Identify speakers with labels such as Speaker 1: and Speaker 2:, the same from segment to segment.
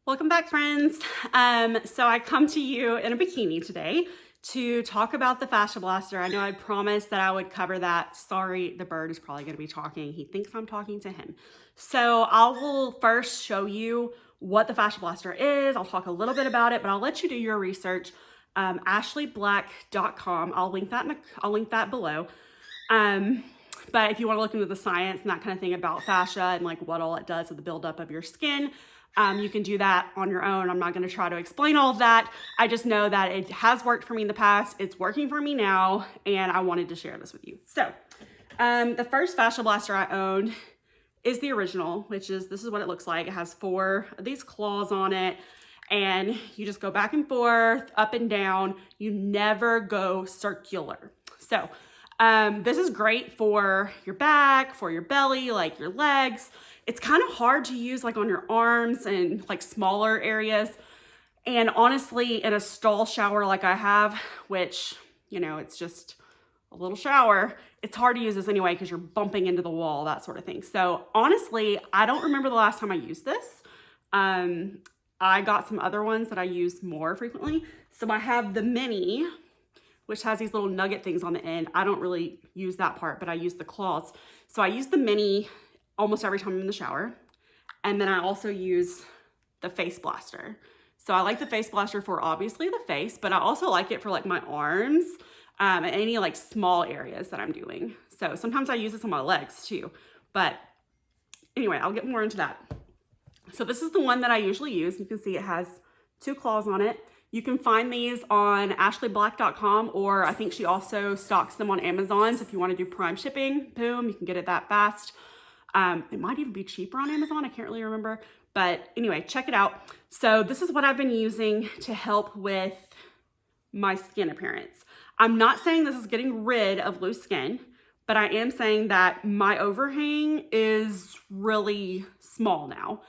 Speaker 1: Welcome back, friends. So I come to you in a bikini today to talk about the Fascia Blaster. I know I promised that I would cover that. Sorry, the bird is probably going to be talking. He thinks I'm talking to him. So I will first show you what the Fascia Blaster is. I'll talk a little bit about it, but I'll let you do your research. Fasciablasting.com. I'll link that below. But if you want to look into the science and that kind of thing about fascia and like what all it does with the buildup of your skin, you can do that on your own. I'm not going to try to explain all of that. I just know that it has worked for me in the past. It's working for me now, and I wanted to share this with you. So the first Fascia Blaster I owned is the original, which is, this is what it looks like. It has 4 of these claws on it, and you just go back and forth, up and down. You never go circular. So this is great for your back, for your belly, like your legs. It's kind of hard to use like on your arms and like smaller areas. And honestly, in a stall shower like I have, which, you know, it's just a little shower, it's hard to use this anyway because you're bumping into the wall, that sort of thing. So honestly, I don't remember the last time I used this. I got some other ones that I use more frequently. So I have the mini, which has these little nugget things on the end. I don't really use that part, but I use the claws. So I use the mini almost every time I'm in the shower. And then I also use the face blaster. So I like the face blaster for obviously the face, but I also like it for like my arms and any like small areas that I'm doing. So sometimes I use this on my legs too. But anyway, I'll get more into that. So this is the one that I usually use. You can see it has 2 claws on it. You can find these on ashleyblak.com, or I think she also stocks them on Amazon. So if you want to do Prime shipping, boom, you can get it that fast. It might even be cheaper on Amazon. I can't really remember. But anyway, check it out. So this is what I've been using to help with my skin appearance. I'm not saying this is getting rid of loose skin, but I am saying that my overhang is really small now.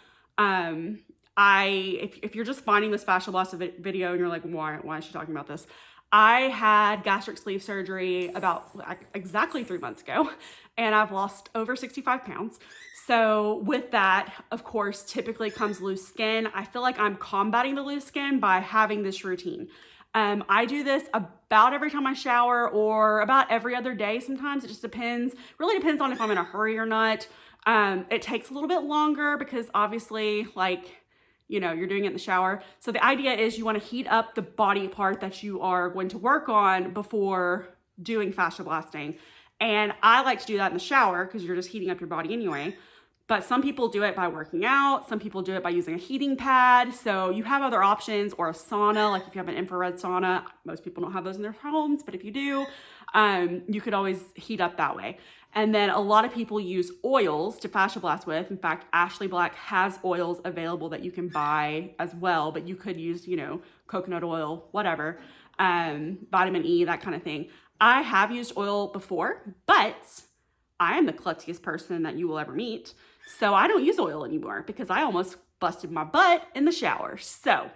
Speaker 1: If you're just finding this Fascia Blaster video and you're like, why is she talking about this? I had gastric sleeve surgery about exactly 3 months ago, and I've lost over 65 pounds. So with that, of course, typically comes loose skin. I feel like I'm combating the loose skin by having this routine. I do this about every time I shower or about every other day sometimes. It just depends. Really depends on if I'm in a hurry or not. It takes a little bit longer because obviously, like, you know, you're doing it in the shower. So the idea is you want to heat up the body part that you are going to work on before doing fascia blasting. And I like to do that in the shower because you're just heating up your body anyway. But some people do it by working out. Some people do it by using a heating pad. So you have other options, or a sauna, like if you have an infrared sauna. Most people don't have those in their homes, but if you do, you could always heat up that way. And then a lot of people use oils to fascia blast with. In fact, Ashley Blak has oils available that you can buy as well, but you could use, you know, coconut oil, whatever, vitamin E, that kind of thing. I have used oil before, but I am the klutziest person that you will ever meet. So I don't use oil anymore because I almost busted my butt in the shower. So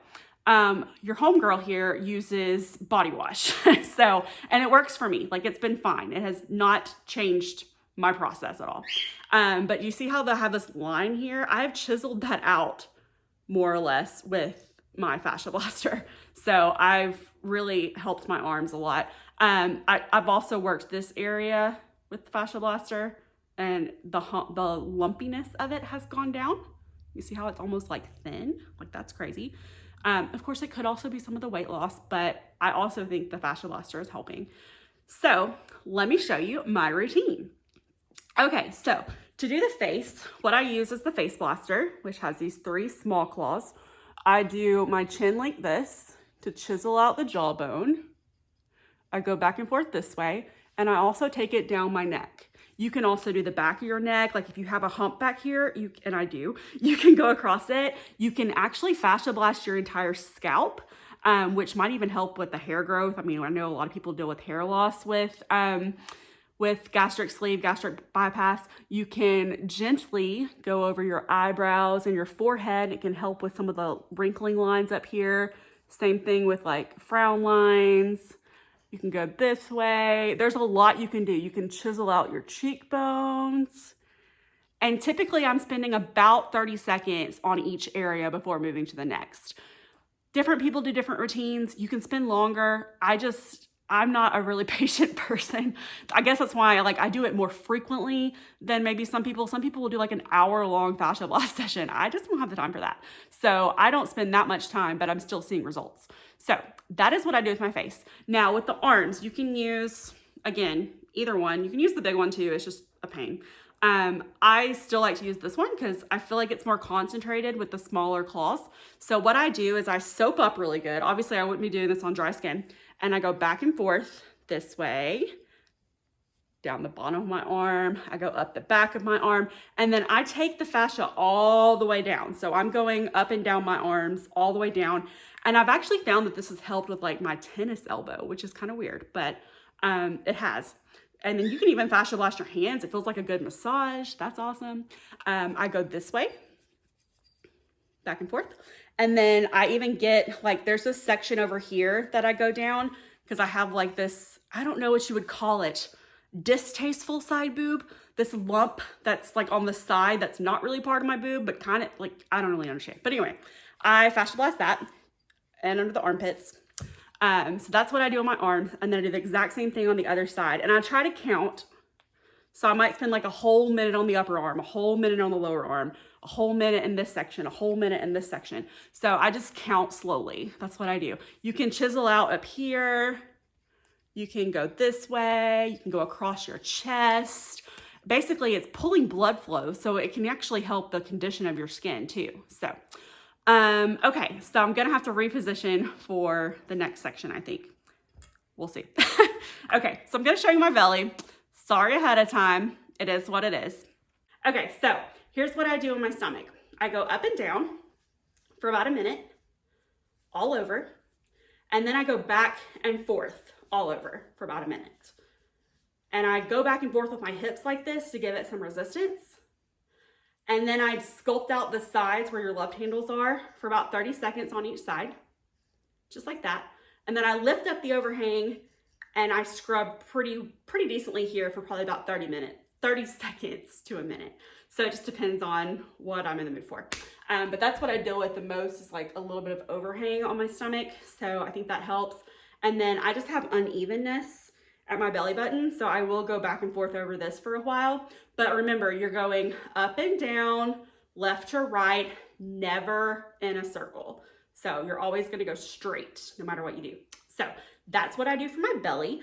Speaker 1: your homegirl here uses body wash. And it works for me. Like, it's been fine. It has not changed my process at all. But you see how I have this line here? I've chiseled that out more or less with my Fascia Blaster. So I've really helped my arms a lot. I've also worked this area with the Fascia Blaster, and the lumpiness of it has gone down. You see how it's almost like thin? Like, that's crazy. Of course, it could also be some of the weight loss, but I also think the Fascia Blaster is helping. So let me show you my routine. Okay, so to do the face, what I use is the face blaster, which has these 3 small claws. I do my chin like this to chisel out the jawbone. I go back and forth this way, and I also take it down my neck. You can also do the back of your neck. Like if you have a hump back here, and I do, you can go across it. You can actually fascia blast your entire scalp, which might even help with the hair growth. I mean, I know a lot of people deal with hair loss with gastric sleeve, gastric bypass. You can gently go over your eyebrows and your forehead. It can help with some of the wrinkling lines up here. Same thing with like frown lines. You can go this way. There's a lot you can do. You can chisel out your cheekbones. And typically I'm spending about 30 seconds on each area before moving to the next. Different people do different routines. You can spend longer. I'm not a really patient person. I guess that's why I do it more frequently than maybe some people. Some people will do like an hour-long fascia blast session. I just don't have the time for that. So I don't spend that much time, but I'm still seeing results. So that is what I do with my face. Now with the arms, you can use, again, either one. You can use the big one too. It's just a pain. I still like to use this one because I feel like it's more concentrated with the smaller claws. So what I do is I soap up really good. Obviously I wouldn't be doing this on dry skin. And I go back and forth this way, down the bottom of my arm. I go up the back of my arm, and then I take the fascia all the way down. So I'm going up and down my arms all the way down. And I've actually found that this has helped with like my tennis elbow, which is kind of weird, but it has. And then you can even fascia blast your hands. It feels like a good massage. That's awesome. I go this way, back and forth. And then I even get like, there's this section over here that I go down because I have like this, I don't know what you would call it, distasteful side boob. This lump that's like on the side that's not really part of my boob, but kind of like, I don't really understand. But anyway, I fascia blast that and under the armpits. So that's what I do on my arms, and then I do the exact same thing on the other side. And I try to count. So I might spend like a whole minute on the upper arm, a whole minute on the lower arm, a whole minute in this section, a whole minute in this section. So I just count slowly. That's what I do. You can chisel out up here. You can go this way. You can go across your chest. Basically, it's pulling blood flow, so it can actually help the condition of your skin too. So okay, so I'm gonna have to reposition for the next section, I think. We'll see. Okay, so I'm gonna show you my belly. Sorry ahead of time. It is what it is. Okay, so here's what I do on my stomach. I go up and down for about a minute, all over, and then I go back and forth all over for about a minute. And I go back and forth with my hips like this to give it some resistance. And then I sculpt out the sides where your love handles are for about 30 seconds on each side, just like that. And then I lift up the overhang and I scrub pretty decently here for probably about 30 seconds to a minute. So it just depends on what I'm in the mood for. But that's what I deal with the most, is like a little bit of overhang on my stomach. So I think that helps. And then I just have unevenness at my belly button, so I will go back and forth over this for a while. But remember, you're going up and down, left to right, never in a circle. So you're always gonna go straight no matter what you do. So that's what I do for my belly.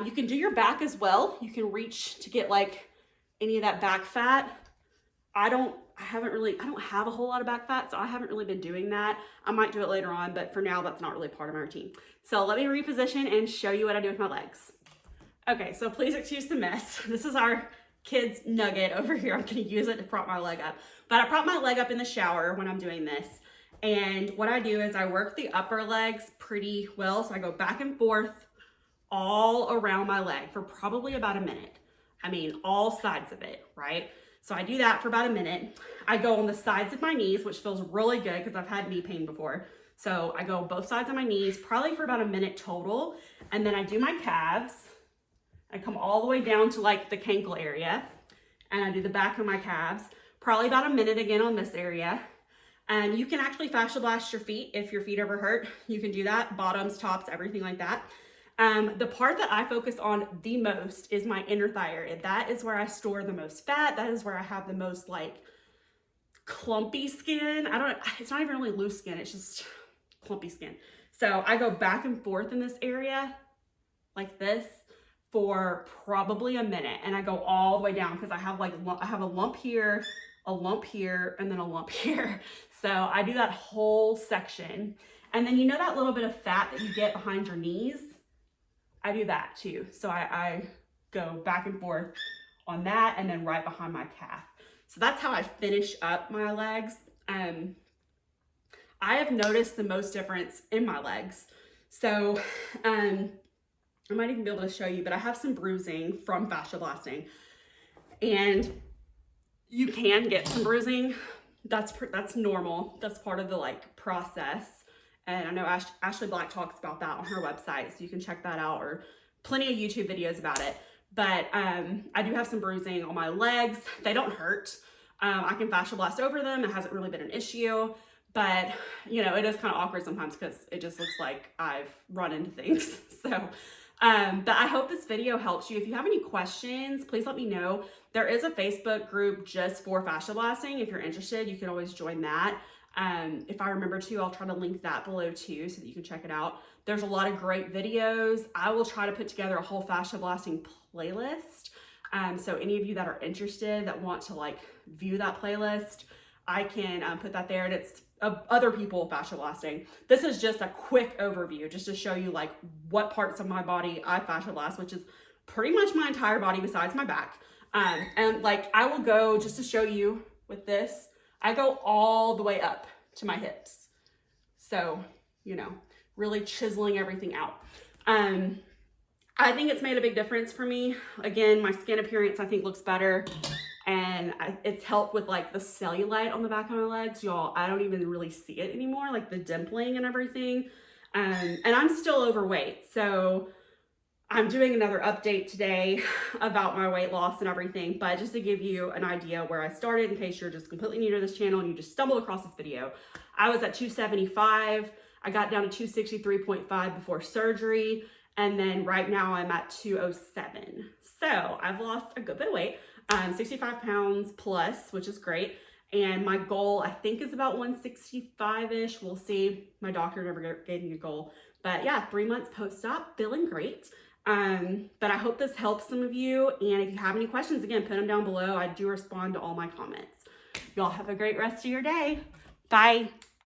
Speaker 1: You can do your back as well. You can reach to get like any of that back fat. I don't have a whole lot of back fat, so I haven't really been doing that. I might do it later on, but for now, that's not really part of my routine. So let me reposition and show you what I do with my legs. Okay, so please excuse the mess. This is our kid's nugget over here. I'm gonna use it to prop my leg up. But I prop my leg up in the shower when I'm doing this. And what I do is I work the upper legs pretty well. So I go back and forth all around my leg for probably about a minute. I mean, all sides of it, right? So I do that for about a minute. I go on the sides of my knees, which feels really good because I've had knee pain before. So I go both sides of my knees, probably for about a minute total. And then I do my calves. I come all the way down to like the cankle area, and I do the back of my calves, probably about a minute again on this area. And you can actually fascia blast your feet if your feet ever hurt. You can do that, bottoms, tops, everything like that. The part that I focus on the most is my inner thigh area. That is where I store the most fat. That is where I have the most like clumpy skin. It's not even really loose skin. It's just clumpy skin. So I go back and forth in this area like this for probably a minute, and I go all the way down because I have a lump here, a lump here, and then a lump here. So I do that whole section. And then you know that little bit of fat that you get behind your knees? I do that too. So I go back and forth on that, and then right behind my calf. So that's how I finish up my legs. I have noticed the most difference in my legs. So I might even be able to show you, but I have some bruising from fascia blasting, and you can get some bruising. That's normal. That's part of the like process. And I know Ashley Black talks about that on her website, so you can check that out, or plenty of YouTube videos about it. But I do have some bruising on my legs. They don't hurt, I can fascia blast over them. It hasn't really been an issue, but you know, it is kind of awkward sometimes because it just looks like I've run into things. So, but I hope this video helps you. If you have any questions, please let me know. There is a Facebook group just for fascia blasting. If you're interested, you can always join that. If I remember to, I'll try to link that below too so that you can check it out. There's a lot of great videos. I will try to put together a whole fascia blasting playlist. So any of you that are interested that want to like view that playlist, I can put that there, and it's other people fascia blasting. This is just a quick overview just to show you like what parts of my body I fascia blast, which is pretty much my entire body besides my back. And like I will go, just to show you with this, I go all the way up to my hips. So, you know, really chiseling everything out. I think it's made a big difference for me. Again, my skin appearance I think looks better, and it's helped with like the cellulite on the back of my legs. Y'all, I don't even really see it anymore, like the dimpling and everything. And I'm still overweight, so I'm doing another update today about my weight loss and everything, but just to give you an idea where I started in case you're just completely new to this channel and you just stumbled across this video. I was at 275. I got down to 263.5 before surgery. And then right now I'm at 207. So I've lost a good bit of weight, 65 pounds plus, which is great. And my goal I think is about 165-ish. We'll see. My doctor never gave me a goal, but yeah, 3 months post-op, feeling great. But I hope this helps some of you. And if you have any questions, again, put them down below. I do respond to all my comments. Y'all have a great rest of your day. Bye.